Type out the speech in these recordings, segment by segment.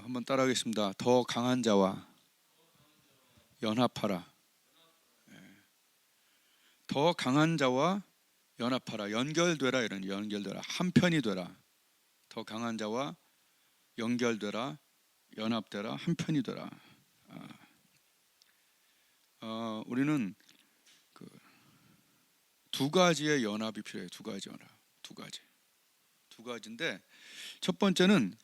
한번 따라하겠습니다. 더 강한 자와 연합하라. 더 강한 자와 연합하라. 연결되라. 이런 연결되라. 한편이 되라. 더 강한 자와 연결되라. 연합되라. 한편이 되라. 우리는 두 가지의 연합이 필요해요. 두 가지 연합. 두 가지인데 첫 번째는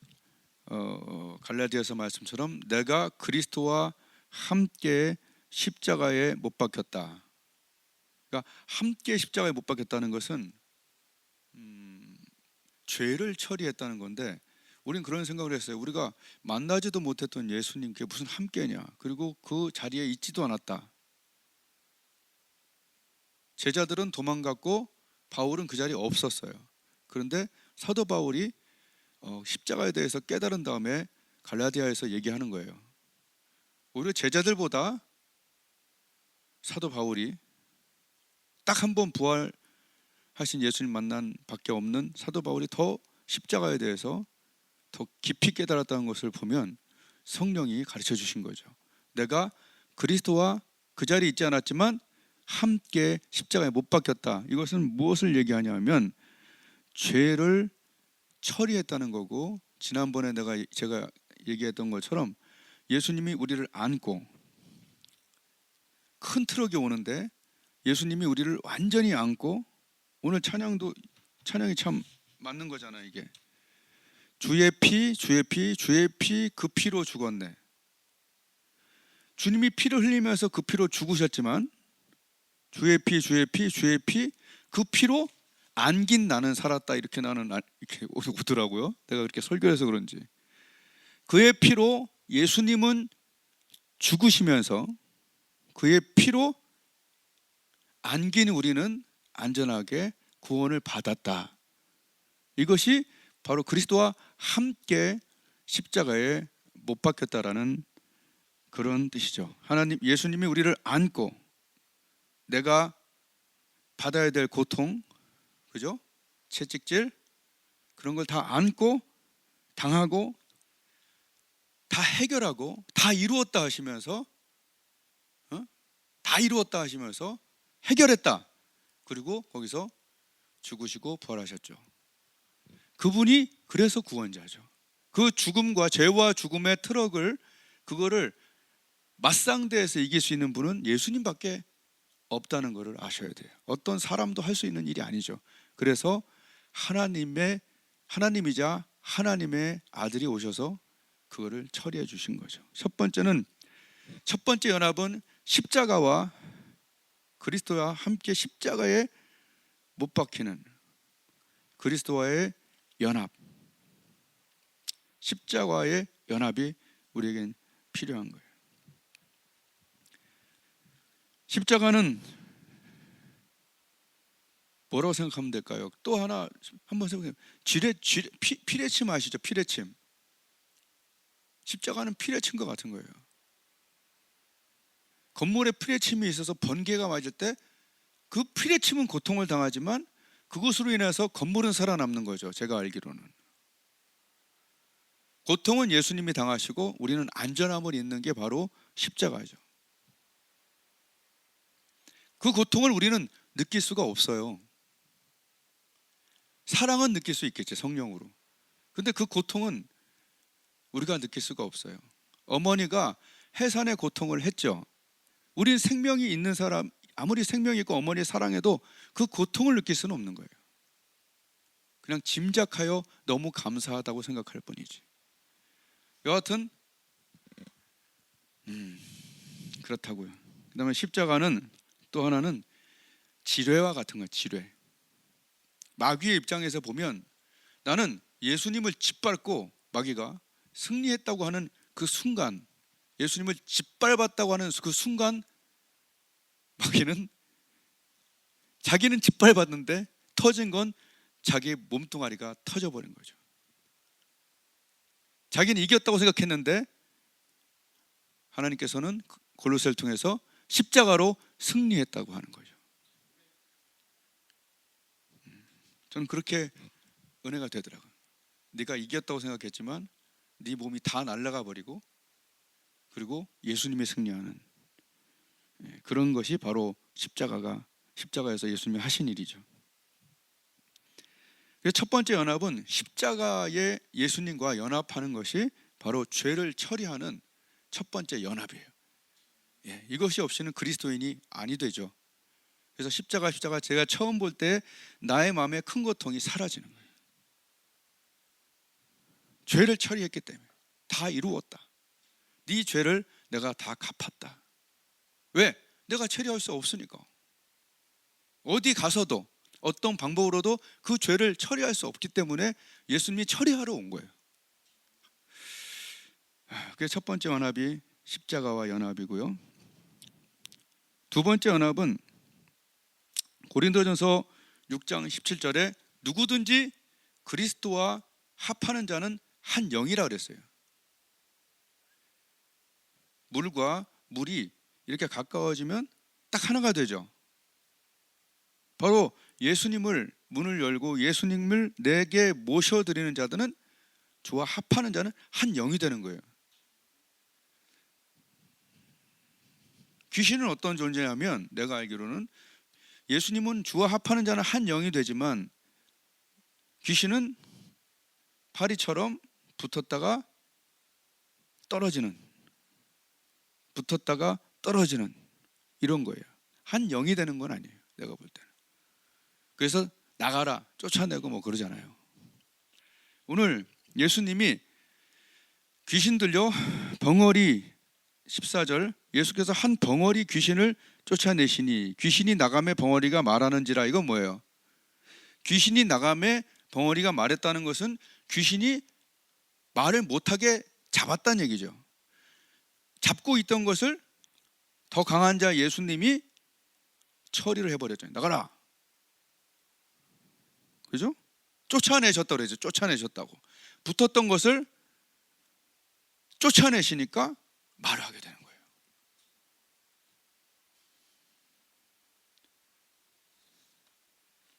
갈라디아서 말씀처럼 내가 그리스도와 함께 십자가에 못 박혔다. 그러니까 함께 십자가에 못 박혔다는 것은 죄를 처리했다는 건데, 우린 그런 생각을 했어요. 우리가 만나지도 못했던 예수님께 무슨 함께냐, 그리고 그 자리에 있지도 않았다. 제자들은 도망갔고 바울은 그 자리에 없었어요. 그런데 사도 바울이 십자가에 대해서 깨달은 다음에 갈라디아에서 얘기하는 거예요. 오히려 제자들보다 사도 바울이 딱 한 번 부활하신 예수님 만난 밖에 없는 사도 바울이 더 십자가에 대해서 더 깊이 깨달았다는 것을 보면 성령이 가르쳐 주신 거죠. 내가 그리스도와 그 자리에 있지 않았지만 함께 십자가에 못 박혔다. 이것은 무엇을 얘기하냐면 죄를 처리했다는 거고, 지난번에 제가 얘기했던 것처럼 예수님이 우리를 안고, 큰 트럭이 오는데 예수님이 우리를 완전히 안고, 오늘 찬양이 참 맞는 거잖아요. 이게 주의 피 그 피로 죽었네. 주님이 피를 흘리면서 그 피로 죽으셨지만 주의 피 그 피로 안긴 나는 살았다. 이렇게 나는 이렇게 웃더라고요. 내가 그렇게 설교해서 그런지. 그의 피로 예수님은 죽으시면서 그의 피로 안긴 우리는 안전하게 구원을 받았다. 이것이 바로 그리스도와 함께 십자가에 못 박혔다라는 그런 뜻이죠. 예수님이 우리를 안고 내가 받아야 될 고통, 그죠? 채찍질, 그런 걸 다 안고 당하고 다 해결하고 다 이루었다 하시면서 해결했다. 그리고 거기서 죽으시고 부활하셨죠. 그분이 그래서 구원자죠. 그 죽음과 죄와 죽음의 그거를 맞상대해서 이길 수 있는 분은 예수님밖에 없다는 것을 아셔야 돼요. 어떤 사람도 할 수 있는 일이 아니죠. 그래서 하나님이자 하나님의 아들이 오셔서 그거를 처리해 주신 거죠. 첫 번째 연합은 십자가와 그리스도와 함께 십자가에 못 박히는 그리스도와의 연합, 십자가의 연합이 우리에겐 필요한 거예요. 십자가는 뭐라고 생각하면 될까요? 또 하나 한번 생각해보세요. 피레침 아시죠? 피레침. 십자가는 피레침과 같은 거예요. 건물에 피레침이 있어서 번개가 맞을 때 그 피레침은 고통을 당하지만 그것으로 인해서 건물은 살아남는 거죠. 제가 알기로는. 고통은 예수님이 당하시고 우리는 안전함을 잇는 게 바로 십자가죠. 그 고통을 우리는 느낄 수가 없어요. 사랑은 느낄 수 있겠지, 성령으로. 근데 그 고통은 우리가 느낄 수가 없어요. 어머니가 해산의 고통을 했죠. 우린 생명이 있는 사람, 아무리 생명이 있고 어머니 사랑해도 그 고통을 느낄 수는 없는 거예요. 그냥 짐작하여 너무 감사하다고 생각할 뿐이지. 여하튼 그렇다고요. 그 다음에 십자가는 또 하나는 지뢰와 같은 거예요. 지뢰. 마귀의 입장에서 보면 나는 예수님을 짓밟고, 마귀가 승리했다고 하는 그 순간, 예수님을 짓밟았다고 하는 그 순간, 마귀는 자기는 짓밟았는데 터진 건 자기의 몸뚱아리가 터져버린 거죠. 자기는 이겼다고 생각했는데 하나님께서는 골로새를 통해서 십자가로 승리했다고 하는 거죠. 저는 그렇게 은혜가 되더라고요. 네가 이겼다고 생각했지만 네 몸이 다 날아가 버리고 그리고 예수님이 승리하는 그런 것이 바로 십자가에서 예수님이 하신 일이죠. 그래서 첫 번째 연합은 십자가의 예수님과 연합하는 것이 바로 죄를 처리하는 첫 번째 연합이에요. 이것이 없이는 그리스도인이 아니 되죠. 그래서 십자가 제가 처음 볼 때 나의 마음의 큰 고통이 사라지는 거예요. 죄를 처리했기 때문에 다 이루었다. 네 죄를 내가 다 갚았다. 왜? 내가 처리할 수 없으니까. 어디 가서도 어떤 방법으로도 그 죄를 처리할 수 없기 때문에 예수님이 처리하러 온 거예요. 그게 첫 번째 연합이 십자가와 연합이고요. 두 번째 연합은 고린도전서 6장 17절에 누구든지 그리스도와 합하는 자는 한 영이라 그랬어요. 물과 물이 이렇게 가까워지면 딱 하나가 되죠. 바로 예수님을 문을 열고 예수님을 내게 모셔드리는 자들은 주와 합하는 자는 한 영이 되는 거예요. 귀신은 어떤 존재냐면 내가 알기로는 예수님은 주와 합하는 자는 한 영이 되지만 귀신은 파리처럼 붙었다가 떨어지는 이런 거예요. 한 영이 되는 건 아니에요. 내가 볼 때는. 그래서 나가라 쫓아내고 뭐 그러잖아요. 오늘 예수님이 귀신 들려 벙어리 14절 예수께서 한 벙어리 귀신을 쫓아내시니 귀신이 나감에 벙어리가 말하는지라. 이건 뭐예요? 귀신이 나감에 벙어리가 말했다는 것은 귀신이 말을 못하게 잡았다는 얘기죠. 잡고 있던 것을 더 강한 자 예수님이 처리를 해버렸잖아요. 나가라. 그죠? 쫓아내셨다고 그러죠. 쫓아내셨다고. 붙었던 것을 쫓아내시니까 말을 하게 되는 거예요.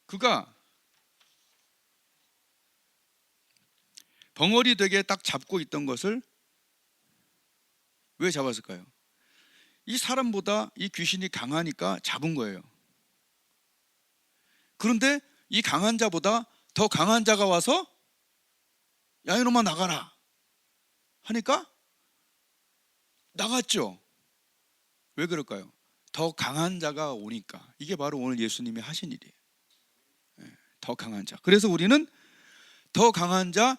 그가 벙어리 되게 딱 잡고 있던 것을 왜 잡았을까요? 이 사람보다 이 귀신이 강하니까 잡은 거예요. 그런데 이 강한 자보다 더 강한 자가 와서 야 이놈아 나가라 하니까 나갔죠. 왜 그럴까요? 더 강한 자가 오니까. 이게 바로 오늘 예수님이 하신 일이에요. 더 강한 자. 그래서 우리는 더 강한 자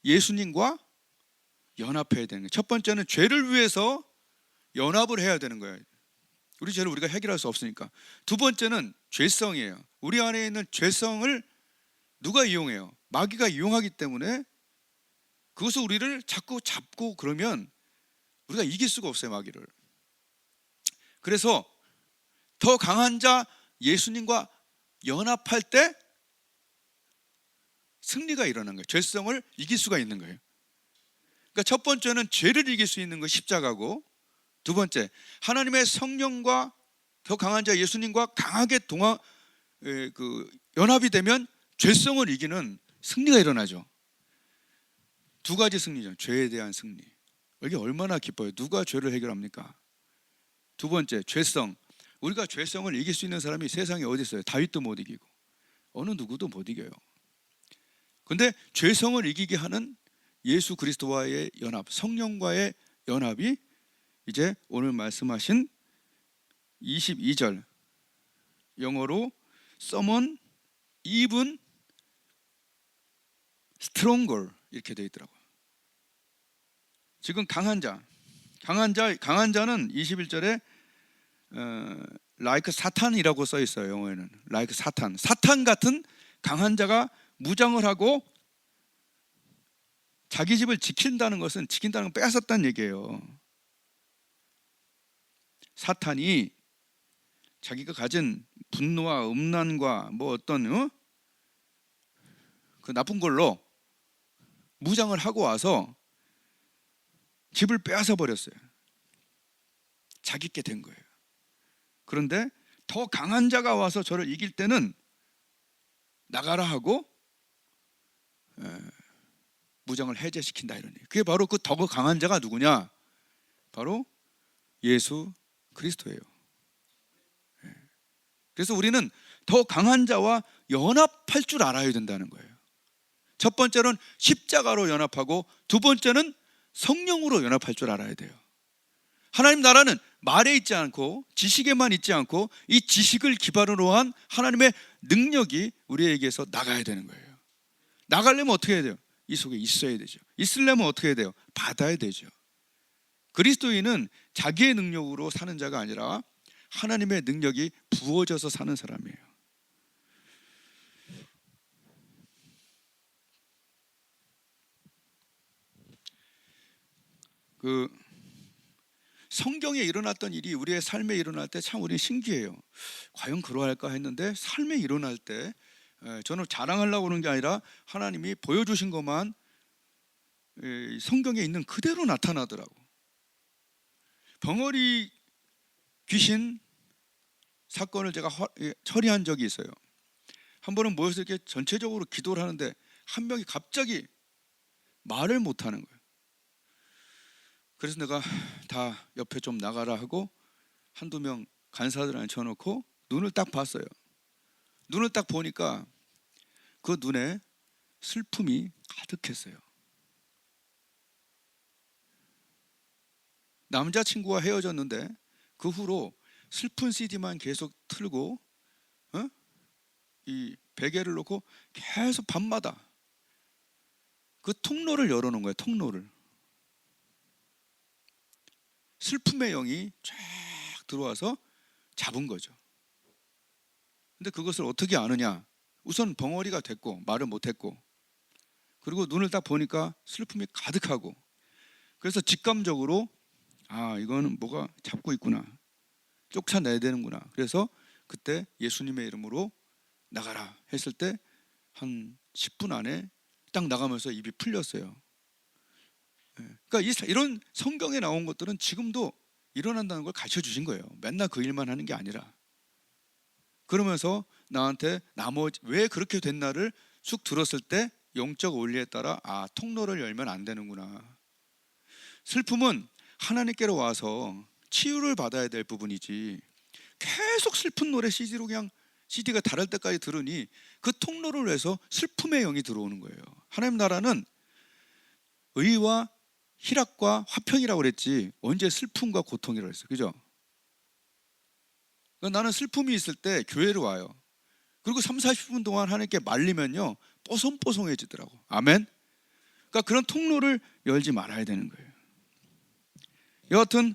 예수님과 연합해야 되는 거예요. 첫 번째는 죄를 위해서 연합을 해야 되는 거예요. 우리 죄를 우리가 해결할 수 없으니까. 두 번째는 죄성이에요. 우리 안에 있는 죄성을 누가 이용해요? 마귀가 이용하기 때문에 그것을 우리를 자꾸 잡고 그러면 우리가 이길 수가 없어요, 마귀를. 그래서 더 강한 자 예수님과 연합할 때 승리가 일어나는 거예요. 죄성을 이길 수가 있는 거예요. 그러니까 첫 번째는 죄를 이길 수 있는 거 십자가고, 두 번째 하나님의 성령과 더 강한 자 예수님과 강하게 연합이 되면 죄성을 이기는 승리가 일어나죠. 두 가지 승리죠. 죄에 대한 승리. 이게 얼마나 기뻐요. 누가 죄를 해결합니까? 두 번째 죄성. 우리가 죄성을 이길 수 있는 사람이 세상에 어디 있어요? 다윗도 못 이기고 어느 누구도 못 이겨요. 근데 죄성을 이기게 하는 예수 그리스도와의 연합, 성령과의 연합이 이제 오늘 말씀하신 22절 영어로 Someone even stronger 이렇게 되어 있더라고요. 지금 강한 자는 21절에 like 사탄이라고 써 있어요. 영어에는 like 사탄 같은 강한 자가 무장을 하고 자기 집을 지킨다는 건 뺏었다는 얘기예요. 사탄이 자기가 가진 분노와 음란과 뭐 어떤 그 나쁜 걸로 무장을 하고 와서 집을 빼앗아 버렸어요. 자기께 된 거예요. 그런데 더 강한 자가 와서 저를 이길 때는 나가라 하고 무장을 해제시킨다 이런 얘기. 그게 바로 그 더 강한 자가 누구냐? 바로 예수 그리스도예요. 그래서 우리는 더 강한 자와 연합할 줄 알아야 된다는 거예요. 첫 번째는 십자가로 연합하고 두 번째는 성령으로 연합할 줄 알아야 돼요. 하나님 나라는 말에 있지 않고 지식에만 있지 않고 이 지식을 기반으로 한 하나님의 능력이 우리에게서 나가야 되는 거예요. 나가려면 어떻게 해야 돼요? 이 속에 있어야 되죠. 있으려면 어떻게 해야 돼요? 받아야 되죠. 그리스도인은 자기의 능력으로 사는 자가 아니라 하나님의 능력이 부어져서 사는 사람이에요. 그 성경에 일어났던 일이 우리의 삶에 일어날 때 참 우리는 신기해요. 과연 그러할까 했는데 삶에 일어날 때 저는 자랑하려고 하는 게 아니라 하나님이 보여주신 것만 성경에 있는 그대로 나타나더라고. 벙어리 귀신 사건을 제가 처리한 적이 있어요. 한 번은 모여서 이렇게 전체적으로 기도를 하는데 한 명이 갑자기 말을 못하는 거예요. 그래서 내가 다 옆에 좀 나가라 하고 한두 명 간사들 앉혀놓고 눈을 딱 봤어요. 눈을 딱 보니까 그 눈에 슬픔이 가득했어요. 남자친구와 헤어졌는데 그 후로 슬픈 CD만 계속 틀고 이 베개를 놓고 계속 밤마다 그 통로를 열어놓은 거예요. 통로를. 슬픔의 영이 쫙 들어와서 잡은 거죠. 근데 그것을 어떻게 아느냐? 우선 벙어리가 됐고 말을 못했고 그리고 눈을 딱 보니까 슬픔이 가득하고 그래서 직감적으로 아 이거는 뭐가 잡고 있구나, 쫓아내야 되는구나. 그래서 그때 예수님의 이름으로 나가라 했을 때 한 10분 안에 딱 나가면서 입이 풀렸어요. 그러니까 이런 성경에 나온 것들은 지금도 일어난다는 걸 가르쳐 주신 거예요. 맨날 그 일만 하는 게 아니라. 그러면서 나한테 나머지 왜 그렇게 됐나를 쑥 들었을 때 영적 원리에 따라 아 통로를 열면 안 되는구나. 슬픔은 하나님께로 와서 치유를 받아야 될 부분이지 계속 슬픈 노래 CD로 그냥 CD가 다를 때까지 들으니 그 통로를 해서 슬픔의 영이 들어오는 거예요. 하나님 나라는 의와 희락과 화평이라고 그랬지 언제 슬픔과 고통이라고 했어요. 그죠? 그러니까 나는 슬픔이 있을 때 교회로 와요. 그리고 3, 40분 동안 하나님께 말리면요 뽀송뽀송해지더라고. 아멘. 그러니까 그런 통로를 열지 말아야 되는 거예요. 여하튼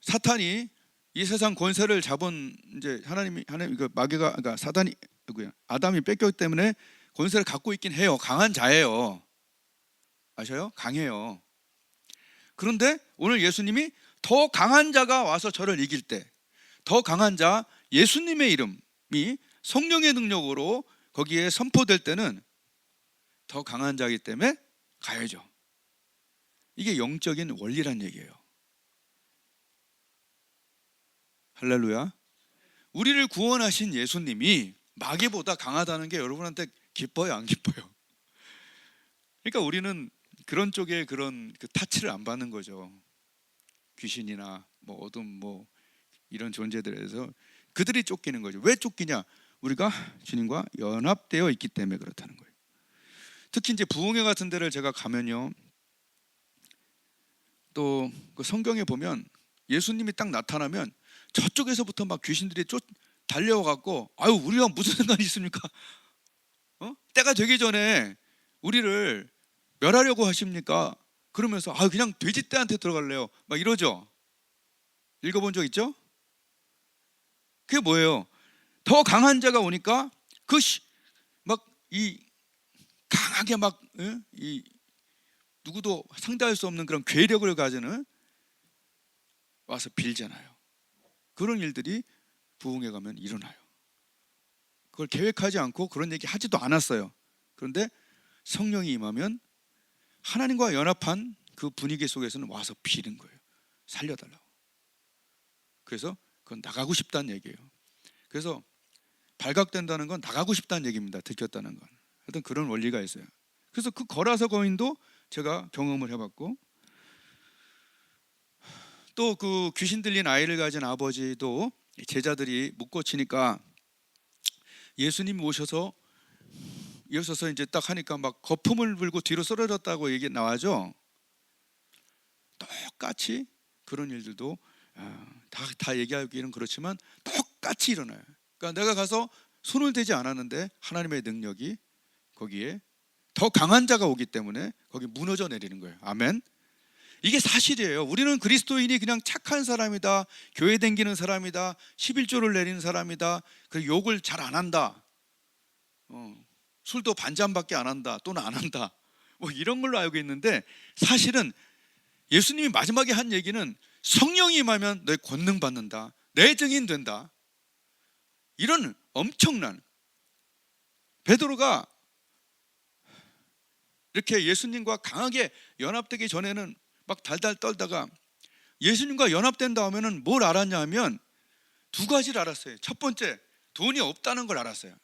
사탄이 이 세상 권세를 잡은 이제 하나님 그 마귀가 그러니까 사단이 누구야? 아담이 뺏겼기 때문에 권세를 갖고 있긴 해요. 강한 자예요. 아셔요? 강해요. 그런데 오늘 예수님이 더 강한 자가 와서 저를 이길 때 더 강한 자 예수님의 이름이 성령의 능력으로 거기에 선포될 때는 더 강한 자이기 때문에 가야죠. 이게 영적인 원리란 얘기예요. 할렐루야. 우리를 구원하신 예수님이 마귀보다 강하다는 게 여러분한테 기뻐요, 안 기뻐요? 그러니까 우리는 그런 쪽에 그런 그 타치를 안 받는 거죠. 귀신이나 뭐 어둠 뭐 이런 존재들에서 그들이 쫓기는 거죠. 왜 쫓기냐? 우리가 주님과 연합되어 있기 때문에 그렇다는 거예요. 특히 이제 부흥회 같은 데를 제가 가면요, 또 그 성경에 보면 예수님이 딱 나타나면 저쪽에서부터 막 귀신들이 달려와 갖고 아유 우리랑 무슨 상관이 있습니까? 때가 되기 전에 우리를 멸하려고 하십니까? 그러면서 아 그냥 돼지떼한테 들어갈래요. 막 이러죠. 읽어본 적 있죠? 그게 뭐예요? 더 강한 자가 오니까 그 막 이 강하게 막 이 누구도 상대할 수 없는 그런 괴력을 가지는 와서 빌잖아요. 그런 일들이 부흥회 가면 일어나요. 그걸 계획하지 않고 그런 얘기 하지도 않았어요. 그런데 성령이 임하면 하나님과 연합한 그 분위기 속에서는 와서 비는 거예요. 살려달라고. 그래서 그건 나가고 싶다는 얘기예요. 그래서 발각된다는 건 나가고 싶다는 얘기입니다. 들켰다는 건. 하여튼 그런 원리가 있어요. 그래서 그 거라서 거인도 제가 경험을 해봤고, 또 그 귀신 들린 아이를 가진 아버지도 제자들이 못 고치니까 예수님이 오셔서 이제 딱 하니까 막 거품을 불고 뒤로 쓰러졌다고 얘기 나와죠. 똑같이 그런 일들도 다 얘기하기는 그렇지만 똑같이 일어나요. 그러니까 내가 가서 손을 대지 않았는데 하나님의 능력이 거기에 더 강한 자가 오기 때문에 거기 무너져 내리는 거예요. 아멘. 이게 사실이에요. 우리는 그리스도인이 그냥 착한 사람이다, 교회 다니는 사람이다, 11조를 내리는 사람이다, 그리고 욕을 잘 안 한다, 술도 반잔밖에 안 한다 또는 안 한다, 뭐 이런 걸로 알고 있는데, 사실은 예수님이 마지막에 한 얘기는 성령이 임하면 너희 권능 받는다, 내 증인 된다. 이런 엄청난, 베드로가 이렇게 예수님과 강하게 연합되기 전에는 막 달달 떨다가 예수님과 연합된 다음에는 뭘 알았냐 하면 두 가지를 알았어요. 첫 번째, 돈이 없다는 걸 알았어요.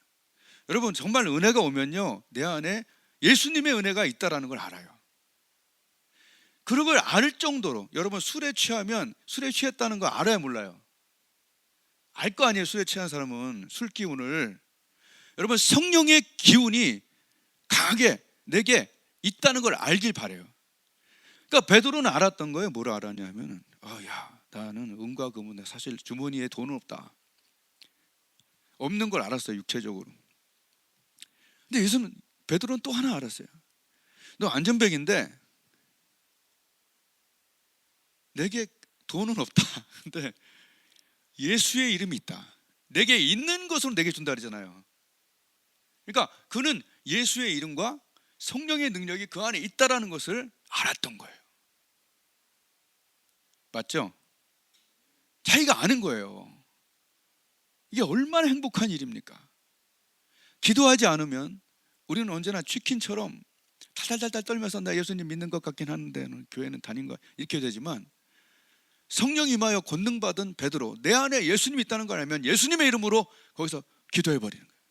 여러분, 정말 은혜가 오면요, 내 안에 예수님의 은혜가 있다는 걸 알아요. 그런 걸 알 정도로, 여러분 술에 취하면 술에 취했다는 거 알아야 몰라요? 알 거 아니에요. 술에 취한 사람은 술 기운을. 여러분, 성령의 기운이 강하게 내게 있다는 걸 알길 바래요. 그러니까 베드로는 알았던 거예요. 뭐를 알았냐면, 야, 나는 은과 금은 사실 주머니에 돈은 없다. 없는 걸 알았어요, 육체적으로. 근데 베드로는 또 하나 알았어요. 너 안전뱅인데 내게 돈은 없다. 근데 예수의 이름이 있다. 내게 있는 것으로 내게 준다 그러잖아요. 그러니까 그는 예수의 이름과 성령의 능력이 그 안에 있다라는 것을 알았던 거예요. 맞죠? 자기가 아는 거예요. 이게 얼마나 행복한 일입니까? 기도하지 않으면 우리는 언제나 치킨처럼 탈탈탈탈 떨면서 나 예수님 믿는 것 같긴 하는데 교회는 다닌 거 이렇게 되지만, 성령 임하여 권능 받은 베드로, 내 안에 예수님이 있다는 걸 알면 예수님의 이름으로 거기서 기도해 버리는 거예요.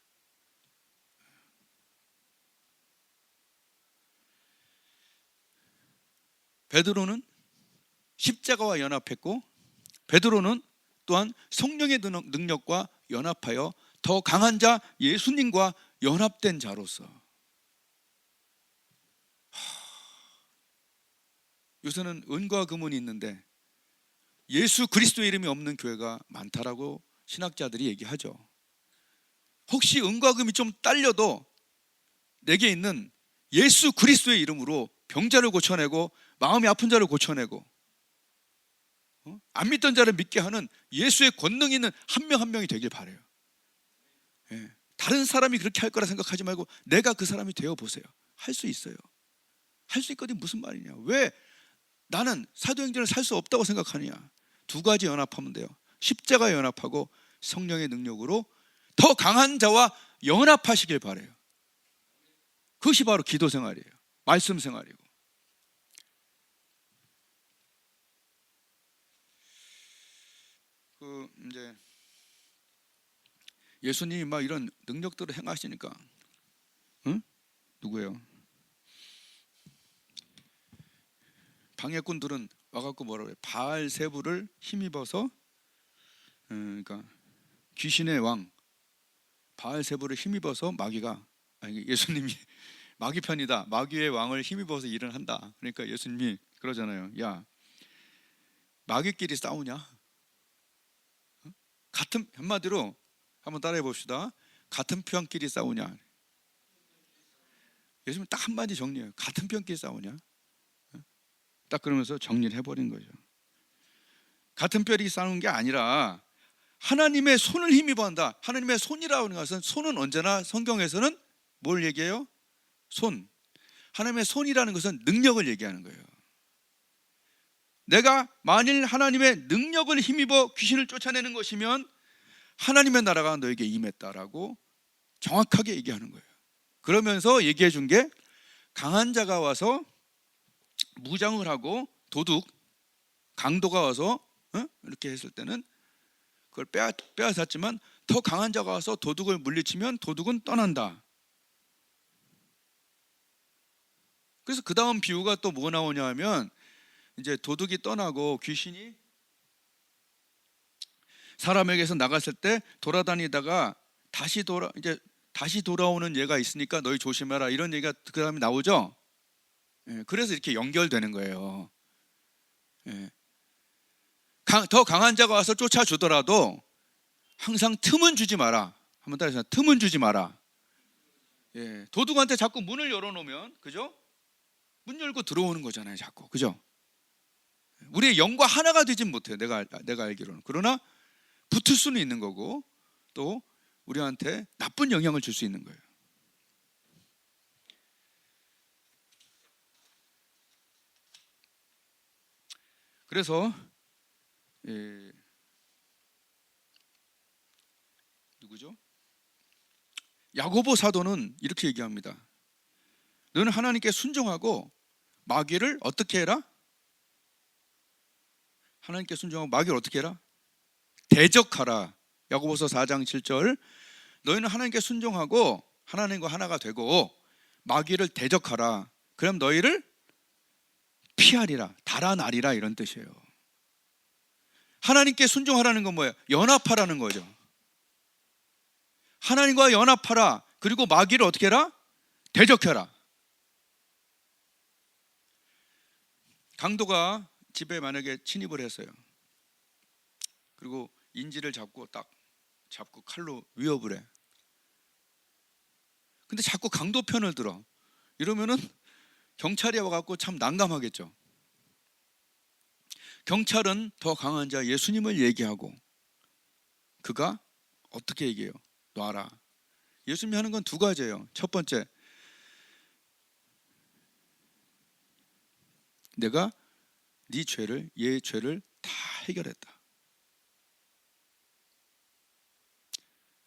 베드로는 십자가와 연합했고, 베드로는 또한 성령의 능력과 연합하여 더 강한 자 예수님과 연합된 자로서, 요새는 은과 금은 있는데 예수 그리스도의 이름이 없는 교회가 많다라고 신학자들이 얘기하죠. 혹시 은과 금이 좀 딸려도 내게 있는 예수 그리스도의 이름으로 병자를 고쳐내고 마음이 아픈 자를 고쳐내고 안 믿던 자를 믿게 하는 예수의 권능이 있는 한 명 한 명이 되길 바라요. 다른 사람이 그렇게 할 거라 생각하지 말고 내가 그 사람이 되어보세요. 할 수 있어요. 할 수 있거든. 무슨 말이냐? 왜 나는 사도행전을 살 수 없다고 생각하느냐? 두 가지 연합하면 돼요. 십자가 연합하고 성령의 능력으로 더 강한 자와 연합하시길 바라요. 그것이 바로 기도 생활이에요. 말씀 생활이고. 이제 예수님이 막 이런 능력들을 행하시니까, 누구예요? 방해꾼들은 와갖고 뭐라고 해요? 바알세부를 힘입어서, 그러니까 귀신의 왕 바알세부를 힘입어서 예수님이 마귀 편이다, 마귀의 왕을 힘입어서 일을 한다. 그러니까 예수님이 그러잖아요. 야, 마귀끼리 싸우냐? 같은, 한마디로 한번 따라해 봅시다. 같은 편끼리 싸우냐? 예수님 딱 한마디 정리해요. 같은 편끼리 싸우냐? 딱 그러면서 정리를 해버린 거죠. 같은 편이 싸우는 게 아니라 하나님의 손을 힘입어 한다. 하나님의 손이라고 하는 것은, 손은 언제나 성경에서는 뭘 얘기해요? 손. 하나님의 손이라는 것은 능력을 얘기하는 거예요. 내가 만일 하나님의 능력을 힘입어 귀신을 쫓아내는 것이면 하나님의 나라가 너에게 임했다라고 정확하게 얘기하는 거예요. 그러면서 얘기해 준 게, 강한 자가 와서 무장을 하고 도둑, 강도가 와서 이렇게 했을 때는 그걸 빼앗았지만 더 강한 자가 와서 도둑을 물리치면 도둑은 떠난다. 그래서 그 다음 비유가 또 뭐가 나오냐 하면, 이제 도둑이 떠나고 귀신이 사람에게서 나갔을 때 돌아다니다가 다시 돌아오는 얘가 있으니까 너희 조심해라, 이런 얘기가 그 다음에 나오죠. 그래서 이렇게 연결되는 거예요. 더 강한 자가 와서 쫓아주더라도 항상 틈은 주지 마라. 한번 따라해서 틈은 주지 마라. 도둑한테 자꾸 문을 열어놓으면, 그죠? 문 열고 들어오는 거잖아요, 자꾸. 그죠? 우리의 영과 하나가 되진 못해요, 내가 알기로는. 그러나 붙을 수는 있는 거고, 또 우리한테 나쁜 영향을 줄 수 있는 거예요. 그래서 누구죠? 야고보 사도는 이렇게 얘기합니다. 너는 하나님께 순종하고 마귀를 어떻게 해라? 하나님께 순종하고 마귀를 어떻게 해라? 대적하라. 야고보서 4장 7절. 너희는 하나님께 순종하고 하나님과 하나가 되고 마귀를 대적하라. 그럼 너희를 피하리라, 달아나리라, 이런 뜻이에요. 하나님께 순종하라는 건 뭐예요? 연합하라는 거죠. 하나님과 연합하라. 그리고 마귀를 어떻게 해라? 대적해라. 강도가 집에 만약에 침입을 했어요. 그리고 인지를 잡고 칼로 위협을 해. 근데 자꾸 강도 편을 들어. 이러면은 경찰이 와갖고 참 난감하겠죠. 경찰은 더 강한 자 예수님을 얘기하고, 그가 어떻게 얘기해요? 놔라. 예수님이 하는 건 두 가지예요. 첫 번째, 내가 얘의 죄를 다 해결했다.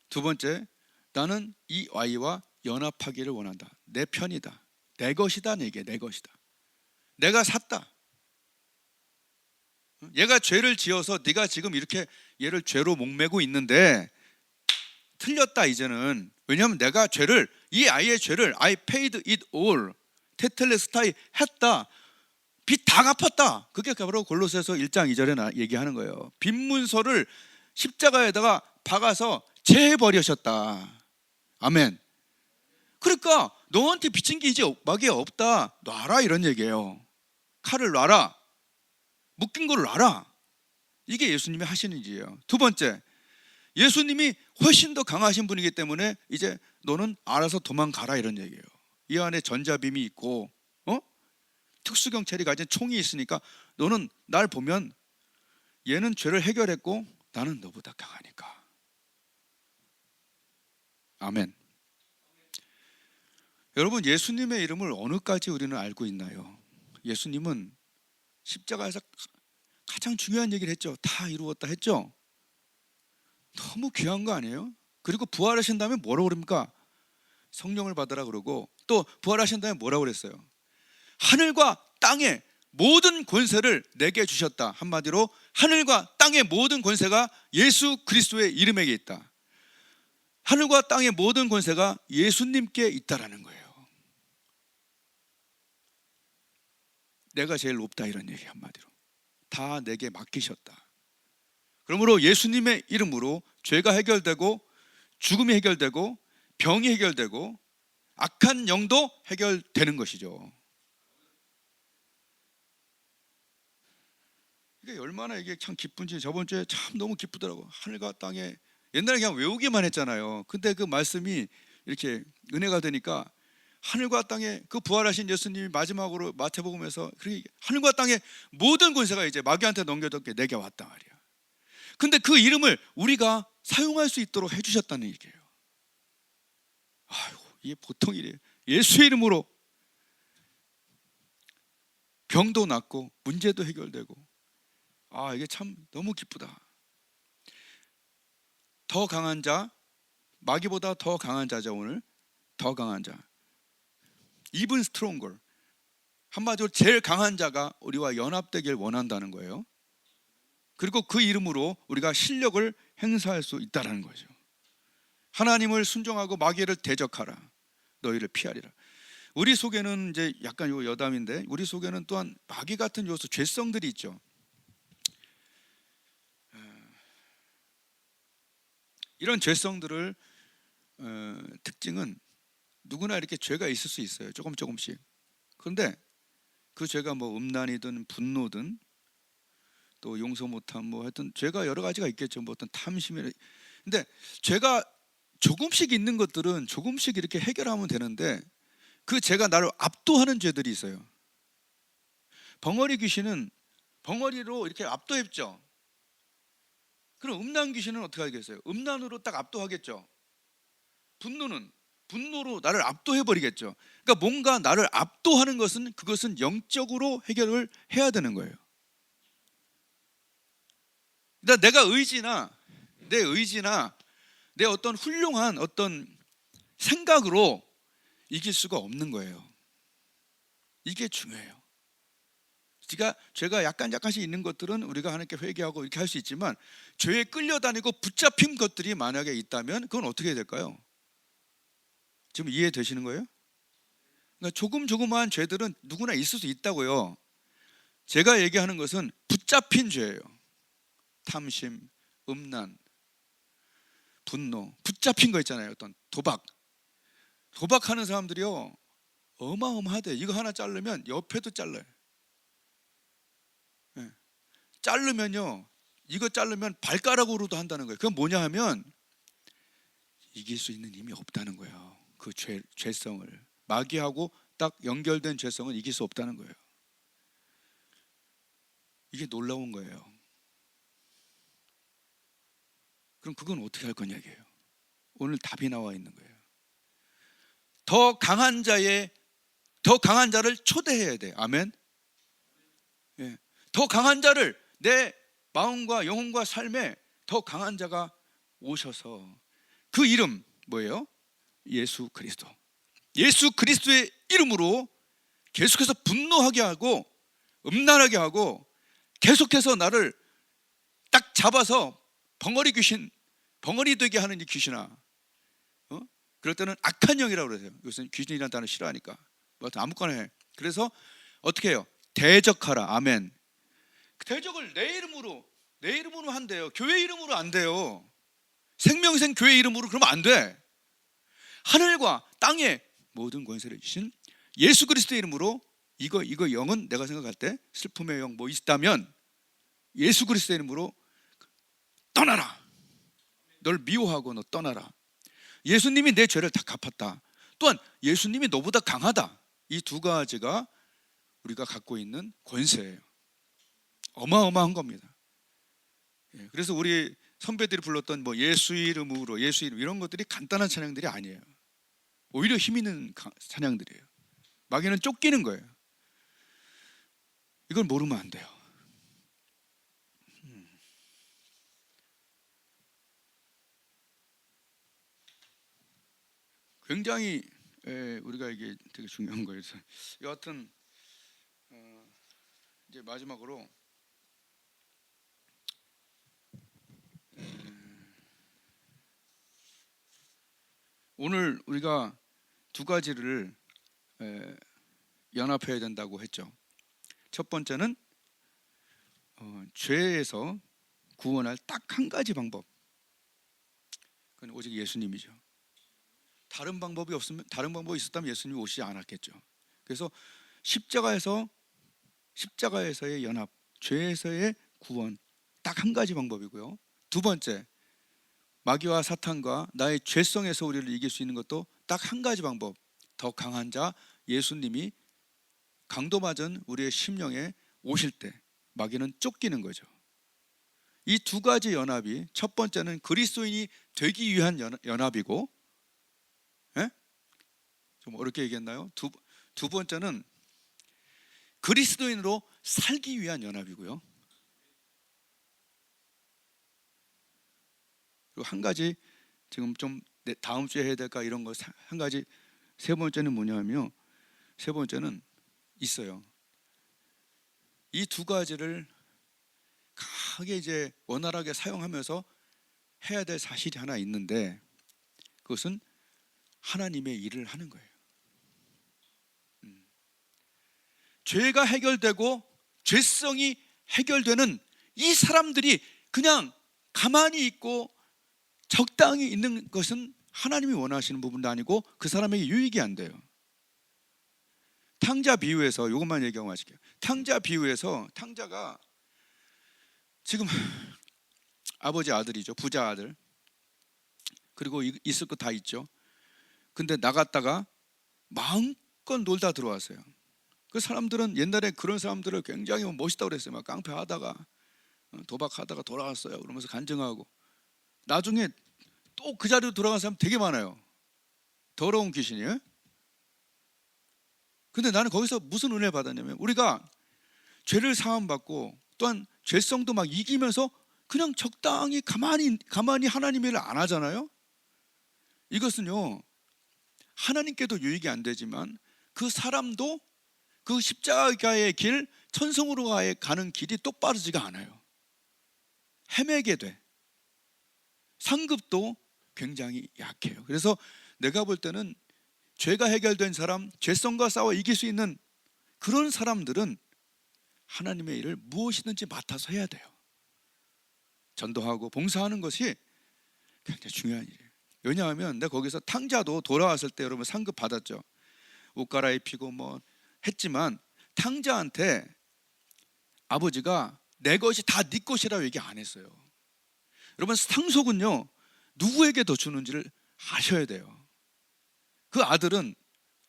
두 번째, 나는 이 아이와 연합하기를 원한다. 내 편이다. 내 것이다. 내 것이다. 내가 샀다. 얘가 죄를 지어서 네가 지금 이렇게 얘를 죄로 목매고 있는데 틀렸다 이제는. 왜냐하면 내가 이 아이의 죄를 I paid it all, 테텔레스타이 했다. 빚 다 갚았다. 그게 바로 골로새서 1장 2절에 얘기하는 거예요. 빚 문서를 십자가에다가 박아서 제해버리셨다. 아멘. 그러니까 너한테 빚진 게 이제 마귀에 없다. 놔라, 이런 얘기예요. 칼을 놔라. 묶인 걸 놔라. 이게 예수님이 하시는 일이에요. 두 번째, 예수님이 훨씬 더 강하신 분이기 때문에 이제 너는 알아서 도망가라, 이런 얘기예요. 이 안에 전자빔이 있고 특수경찰이 가진 총이 있으니까 너는 날 보면 얘는 죄를 해결했고 나는 너보다 강하니까. 아멘. 여러분, 예수님의 이름을 어느까지 우리는 알고 있나요? 예수님은 십자가에서 가장 중요한 얘기를 했죠. 다 이루었다 했죠. 너무 귀한 거 아니에요? 그리고 부활하신 다음에 뭐라고 그럽니까? 성령을 받으라 그러고, 또 부활하신 다음에 뭐라고 그랬어요? 하늘과 땅의 모든 권세를 내게 주셨다. 한마디로 하늘과 땅의 모든 권세가 예수 그리스도의 이름에게 있다. 하늘과 땅의 모든 권세가 예수님께 있다라는 거예요. 내가 제일 높다, 이런 얘기. 한마디로 다 내게 맡기셨다. 그러므로 예수님의 이름으로 죄가 해결되고, 죽음이 해결되고, 병이 해결되고, 악한 영도 해결되는 것이죠. 이게 얼마나 이게 참 기쁜지 저번 주에 참 너무 기쁘더라고. 하늘과 땅에, 옛날에 그냥 외우기만 했잖아요. 근데 그 말씀이 이렇게 은혜가 되니까, 하늘과 땅에 그 부활하신 예수님이 마지막으로 마태복음에서 하늘과 땅의 모든 권세가 이제 마귀한테 넘겨졌게 내게 왔단 말이야. 근데 그 이름을 우리가 사용할 수 있도록 해주셨다는 얘기예요. 아이고, 이게 보통 일이에요. 예수의 이름으로 병도 낫고 문제도 해결되고, 이게 참 너무 기쁘다. 더 강한 자, 마귀보다 더 강한 자죠. 오늘 더 강한 자, even stronger. 한마디로 제일 강한 자가 우리와 연합되길 원한다는 거예요. 그리고 그 이름으로 우리가 실력을 행사할 수 있다는 거죠. 하나님을 순종하고 마귀를 대적하라. 너희를 피하리라. 우리 속에는 이제 약간 요 여담인데, 우리 속에는 또한 마귀 같은 요소, 죄성들이 있죠. 이런 죄성들을 특징은 누구나 이렇게 죄가 있을 수 있어요. 조금씩. 그런데 그 죄가 뭐 음란이든 분노든 또 용서 못함, 뭐 하여튼 죄가 여러 가지가 있겠죠. 뭐 어떤 탐심이. 근데 죄가 조금씩 있는 것들은 조금씩 이렇게 해결하면 되는데, 그 죄가 나를 압도하는 죄들이 있어요. 벙어리 귀신은 벙어리로 이렇게 압도했죠. 그럼 음란 귀신은 어떻게 하겠어요? 음란으로 딱 압도하겠죠. 분노는 분노로 나를 압도해 버리겠죠. 그러니까 뭔가 나를 압도하는 것은, 그것은 영적으로 해결을 해야 되는 거예요. 그러니까 내가 내 의지나 내 어떤 훌륭한 어떤 생각으로 이길 수가 없는 거예요. 이게 중요해요. 그러니까 죄가 약간씩 있는 것들은 우리가 하나님께 회개하고 이렇게 할 수 있지만, 죄에 끌려다니고 붙잡힌 것들이 만약에 있다면 그건 어떻게 해야 될까요? 지금 이해되시는 거예요? 그러니까 조그마한 죄들은 누구나 있을 수 있다고요. 제가 얘기하는 것은 붙잡힌 죄예요. 탐심, 음란, 분노, 붙잡힌 거 있잖아요. 어떤 도박하는 사람들이요, 어마어마하대. 이거 하나 자르면 옆에도 잘라요. 예. 자르면요, 이거 자르면 발가락으로도 한다는 거예요. 그건 뭐냐 하면 이길 수 있는 힘이 없다는 거예요. 그 죄성을, 마귀하고 딱 연결된 죄성은 이길 수 없다는 거예요. 이게 놀라운 거예요. 그럼 그건 어떻게 할 거냐 이게요. 오늘 답이 나와 있는 거예요. 더 강한 자를 초대해야 돼. 아멘. 예. 더 강한 자를, 내 마음과 영혼과 삶에 더 강한 자가 오셔서, 그 이름 뭐예요? 예수 그리스도. 예수 그리스도의 이름으로 계속해서 분노하게 하고 음란하게 하고, 계속해서 나를 딱 잡아서 벙어리 되게 하는 이 귀신아. 그럴 때는 악한 영이라고 그러세요. 요새 귀신이라는 단어 싫어하니까 뭐 아무거나 해. 그래서 어떻게 해요? 대적하라. 아멘. 대적을 내 이름으로 한대요. 교회 이름으로 안 돼요. 생명생 교회 이름으로 그러면 안 돼. 하늘과 땅의 모든 권세를 주신 예수 그리스도의 이름으로, 이거 영은 내가 생각할 때 슬픔의 영 뭐 있다면 예수 그리스도의 이름으로 떠나라. 널 미워하고 너 떠나라. 예수님이 내 죄를 다 갚았다. 또한 예수님이 너보다 강하다. 이 두 가지가 우리가 갖고 있는 권세예요. 어마어마한 겁니다. 그래서 우리 선배들이 불렀던 뭐 예수 이름으로, 예수 이름, 이런 것들이 간단한 찬양들이 아니에요. 오히려 힘 있는 찬양들이에요. 마귀는 쫓기는 거예요. 이걸 모르면 안 돼요. 굉장히 우리가 이게 되게 중요한 거예요. 그래서 여하튼 이제 마지막으로 오늘 우리가 두 가지를 연합해야 된다고 했죠. 첫 번째는 죄에서 구원할 딱 한 가지 방법. 그건 오직 예수님이죠. 다른 방법이 있었다면 예수님이 오시지 않았겠죠. 그래서 십자가에서의 연합, 죄에서의 구원, 딱 한 가지 방법이고요. 두 번째, 마귀와 사탄과 나의 죄성에서 우리를 이길 수 있는 것도 딱 한 가지 방법. 더 강한 자 예수님이 강도 맞은 우리의 심령에 오실 때 마귀는 쫓기는 거죠. 이 두 가지 연합이, 첫 번째는 그리스도인이 되기 위한 연합이고, 좀 어렵게 얘기했나요? 두 번째는 그리스도인으로 살기 위한 연합이고요. 그리고 한 가지, 지금 좀 다음 주에 해야 될까 이런 거 한 가지, 세 번째는 뭐냐면, 세 번째는 있어요. 이 두 가지를 강하게 이제 원활하게 사용하면서 해야 될 사실이 하나 있는데, 그것은 하나님의 일을 하는 거예요. 죄가 해결되고 죄성이 해결되는 이 사람들이 그냥 가만히 있고 적당히 있는 것은 하나님이 원하시는 부분도 아니고 그 사람에게 유익이 안 돼요. 탕자 비유에서 이것만 얘기하고 마실게요. 탕자 비유에서 탕자가 지금 아버지 아들이죠. 부자 아들. 그리고 있을 거 다 있죠. 근데 나갔다가 마음껏 놀다 들어왔어요. 그 사람들은 옛날에 그런 사람들을 굉장히 멋있다고 그랬어요. 막 깡패하다가 도박하다가 돌아왔어요. 그러면서 간증하고. 나중에 또 그 자리로 돌아간 사람 되게 많아요. 더러운 귀신이에요. 근데 나는 거기서 무슨 은혜를 받았냐면, 우리가 죄를 사함받고 또한 죄성도 막 이기면서 그냥 적당히 가만히 하나님의 일을 안 하잖아요. 이것은요, 하나님께도 유익이 안 되지만 그 사람도 그 십자가의 길, 천성으로 가는 길이 똑바르지가 않아요. 헤매게 돼. 상급도 굉장히 약해요. 그래서 내가 볼 때는 죄가 해결된 사람, 죄성과 싸워 이길 수 있는 그런 사람들은 하나님의 일을 무엇이든지 맡아서 해야 돼요. 전도하고 봉사하는 것이 굉장히 중요한 일이에요. 왜냐하면 내가 거기서 탕자도 돌아왔을 때 여러분 상급 받았죠. 옷 갈아입히고 뭐 했지만 탕자한테 아버지가 내 것이 다 네 것이라고 얘기 안 했어요. 여러분 상속은요, 누구에게 더 주는지를 아셔야 돼요. 그 아들은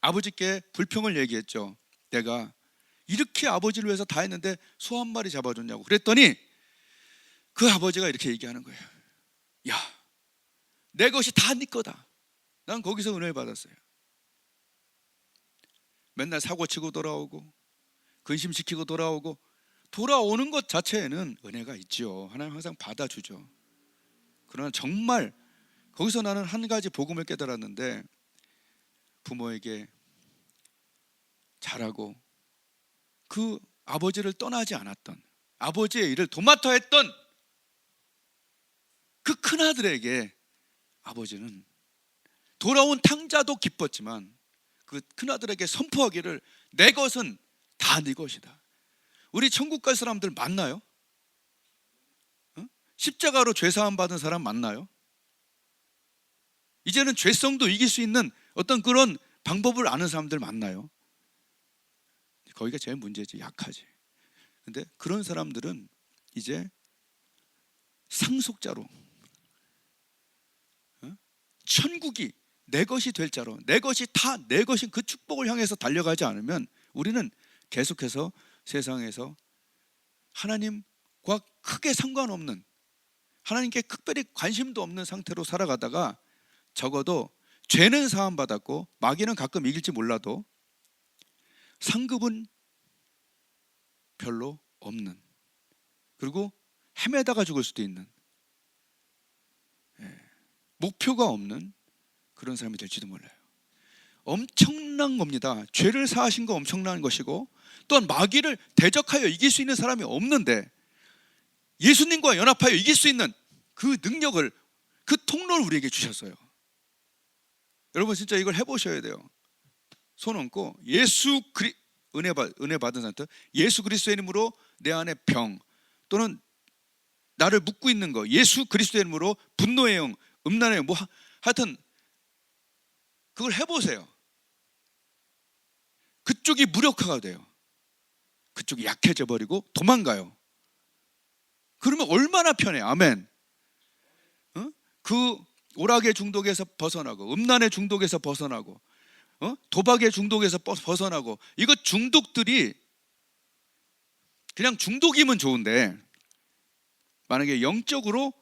아버지께 불평을 얘기했죠. 내가 이렇게 아버지를 위해서 다 했는데 소 한 마리 잡아줬냐고. 그랬더니 그 아버지가 이렇게 얘기하는 거예요. 야, 내 것이 다 네 거다. 난 거기서 은혜를 받았어요. 맨날 사고치고 돌아오고 근심시키고 돌아오는 것 자체에는 은혜가 있죠. 하나님 항상 받아주죠. 그러나 정말 거기서 나는 한 가지 복음을 깨달았는데, 부모에게 잘하고 그 아버지를 떠나지 않았던, 아버지의 일을 도맡아 했던 그 큰아들에게 아버지는 돌아온 탕자도 기뻤지만 그 큰아들에게 선포하기를 내 것은 다 네 것이다. 우리 천국 갈 사람들 만나요? 십자가로 죄사함 받은 사람 만나요? 이제는 죄성도 이길 수 있는 어떤 그런 방법을 아는 사람들 만나요? 거기가 제일 문제지. 약하지. 근데 그런 사람들은 이제 상속자로, 천국이 내 것이 될 자로, 내 것이 다 내 것인 그 축복을 향해서 달려가지 않으면 우리는 계속해서 세상에서 하나님과 크게 상관없는, 하나님께 특별히 관심도 없는 상태로 살아가다가 적어도 죄는 사함받았고 마귀는 가끔 이길지 몰라도 상급은 별로 없는, 그리고 헤매다가 죽을 수도 있는, 목표가 없는 그런 사람이 될지도 몰라요. 엄청난 겁니다. 죄를 사하신 거 엄청난 것이고, 또한 마귀를 대적하여 이길 수 있는 사람이 없는데 예수님과 연합하여 이길 수 있는 그 능력을, 그 통로를 우리에게 주셨어요. 여러분 진짜 이걸 해보셔야 돼요. 손 얹고 은혜 받은 상태, 예수 그리스도의 이름으로 내 안에 병 또는 나를 묶고 있는 거, 예수 그리스도의 이름으로 분노의 영, 음란의 영, 뭐 하여튼 그걸 해보세요. 그쪽이 무력화가 돼요. 그쪽이 약해져 버리고 도망가요. 그러면 얼마나 편해. 아멘. 그 오락의 중독에서 벗어나고, 음란의 중독에서 벗어나고, 도박의 중독에서 벗어나고, 이거 중독들이 그냥 중독이면 좋은데 만약에 영적으로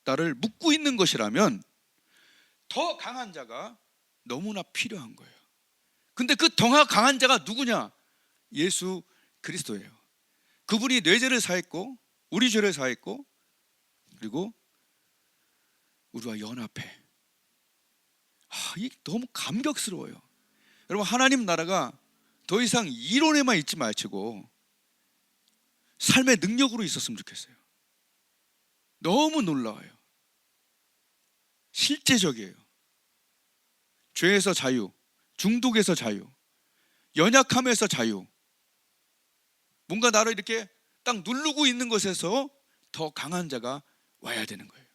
나를 묶고 있는 것이라면 더 강한 자가 너무나 필요한 거예요. 근데 그 더 강한 자가 누구냐? 예수 그리스도예요. 그분이 내 죄를 사했고 우리 죄를 사했고 그리고 우리와 연합해. 이 너무 감격스러워요. 여러분 하나님 나라가 더 이상 이론에만 있지 마시고 삶의 능력으로 있었으면 좋겠어요. 너무 놀라워요. 실제적이에요. 죄에서 자유, 중독에서 자유, 연약함에서 자유, 뭔가 나를 이렇게 딱 누르고 있는 것에서 더 강한 자가 와야 되는 거예요.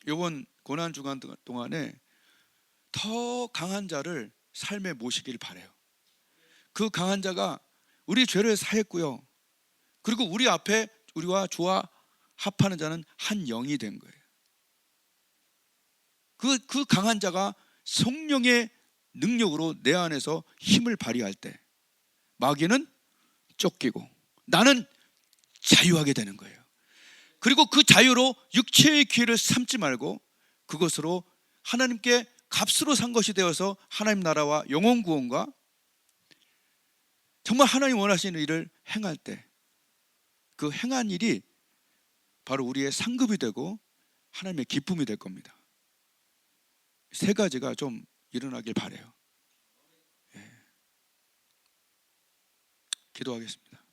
이번 고난 주간 동안에 더 강한 자를 삶에 모시길 바라요. 그 강한 자가 우리 죄를 사했고요, 그리고 우리 앞에 우리와 주와 합하는 자는 한 영이 된 거예요. 그 강한 자가 성령의 능력으로 내 안에서 힘을 발휘할 때 마귀는 쫓기고 나는 자유하게 되는 거예요. 그리고 그 자유로 육체의 기회를 삼지 말고 그것으로 하나님께 값으로 산 것이 되어서 하나님 나라와 영혼 구원과 정말 하나님 원하시는 일을 행할 때 그 행한 일이 바로 우리의 상급이 되고 하나님의 기쁨이 될 겁니다. 세 가지가 좀 일어나길 바라요. 예. 기도하겠습니다.